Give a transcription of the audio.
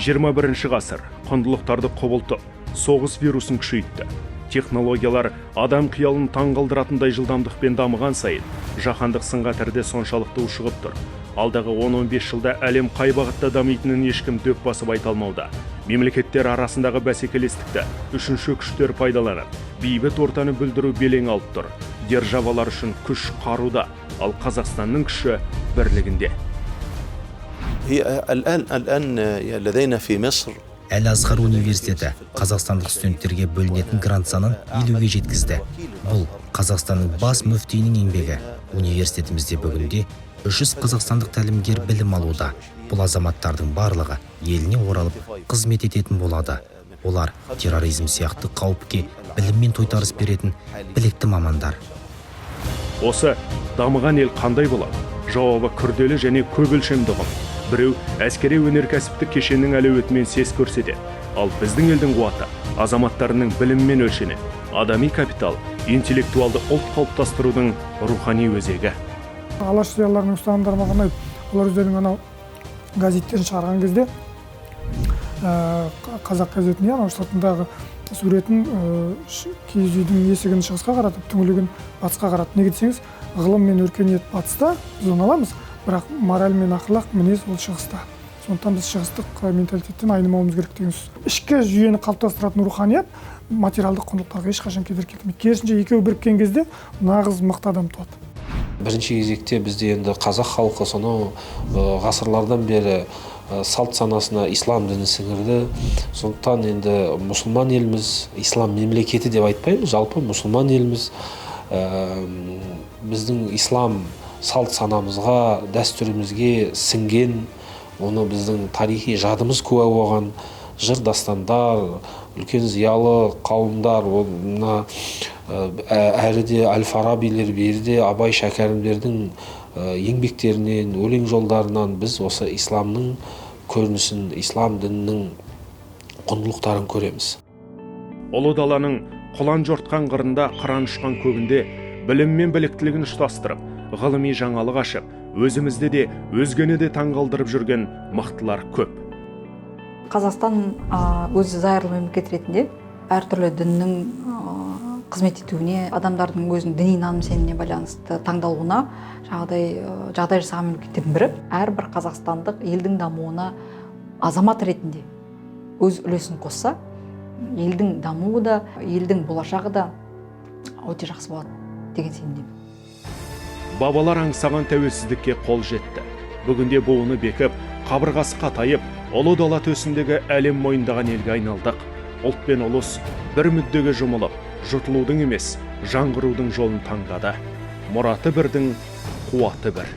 21 ғасыр, құндылықтарды құбылтып, соғыс вирусын күшейтті. Технологиялар адам қиялын қалдыратындай жылдамдықпен дамыған сайын, жаһандық сын-қатерде соншалықты ушығып тұр. Алдағы 10-15 жылда әлем қай бағытта дамитынын ешкім дөп басып айта алмауда. Мемлекеттер арасындағы бәсекелестікті үшінші күштер пайдаланып, бейбіт ортаны бүлдіру белең алып тұр. Державалар үшін күш қаруда, ал Қазақстанның күші бірлігінде. Алдағы университеті қазақстандық студенттерге бөлінетін грант санын 50-ге жеткізді. Бұл Қазақстанның бас мүфтиінің еңбегі. Университетімізде бүгінде 300 қазақстандық тәлімгер білім алуда. Бұл азаматтардың барлығы еліне оралып қызмет ететін болады. Олар терроризм сияқты қауіпке біліммен тойтарыс беретін білікті мамандар. Осы дамыған ел қандай болады? Жауабы күрделі және көп өлшемді ұғым. Біреу әскери өнеркәсіптік кешеннің әлеуетімен сес көрсетеді. Ал біздің елдің қуаты азаматтарының біліммен өлшенеді. Адами капитал, интеллектуалды ұлт қалыптастырудың рухани өзегі. Алаш зиялыларының ұстанымдары маған ұнайды. Олар өздерінің анау газеттерін шығарған кезде қазақ газетіне анау штатындағы суретін киіз үйдің есігін шығысқа қаратып, түңлігін батысқа қаратып. Неге десеңіз, ғылым мен өркениет батыста, біз оны аламыз, бірақ мораль мен ақылақ мінез ол шығыста. Сондықтан біз шығыстық менталитеттен айнымауымыз керек деген сөз. Ішкі жүйені қалыптастыратын руханият материалдық құндылықтарға ешқашан кедергі келтірмейді. Керісінше екеуі біріккен кезде нағыз мықты адам туады. Бірінші кезекте бізде енді қазақ халқы сонау ғасырлардан бері салт санасына ислам діні сіңірді. Сондықтан енді мұсылман еліміз, ислам мемлекеті деп айтпаймыз, жалпы мұсылман еліміз. Біздің ислам салт санамызға, дәстүрімізге сіңген, оны біздің тарихи жадымыз куә болған жыр дастандар, үлкен зиялы қауымдар, әріде Әл-Фарабилер, беріде Абай шәкәрімдердің еңбектерінен, өлең жолдарынан біз осы исламның көрінісін, ислам дінінің құндылықтарын көреміз. Ұлы даланың құлан жортқан қырында, қыран ұшқан көгінде білім мен біліктілігін ұштастырып, ғылыми жаңалық ашып, өзімізде де, өзгені де таңғалдырып жүрген мықтылар көп. Қазақстан өзі зайырлы мемлекет ретінде әртүрлі діннің қызмет етуіне, адамдардың өзінің діни наным-сеніміне байланысты таңдалуына жағдай жасаған мемлекеттердің бірі. Әрбір қазақстандық елдің дамуына азамат ретінде өз үлесін қосса, елдің дамуы да, елдің болашағы да өте жақсы болады деген сенімдемін. Бабалар аңсаған тәуелсіздікке қол жетті. Бүгінде буыны бекіп, қабырғасы қатайып, ұлы дала төсіндегі әлем мойындаған елге айналдық. Ұлт пен ұлыс бір мүддеге жұмылып, жұтылудың емес, жаңғырудың жолын таңдады. Мұраты бірдің, қуаты бір.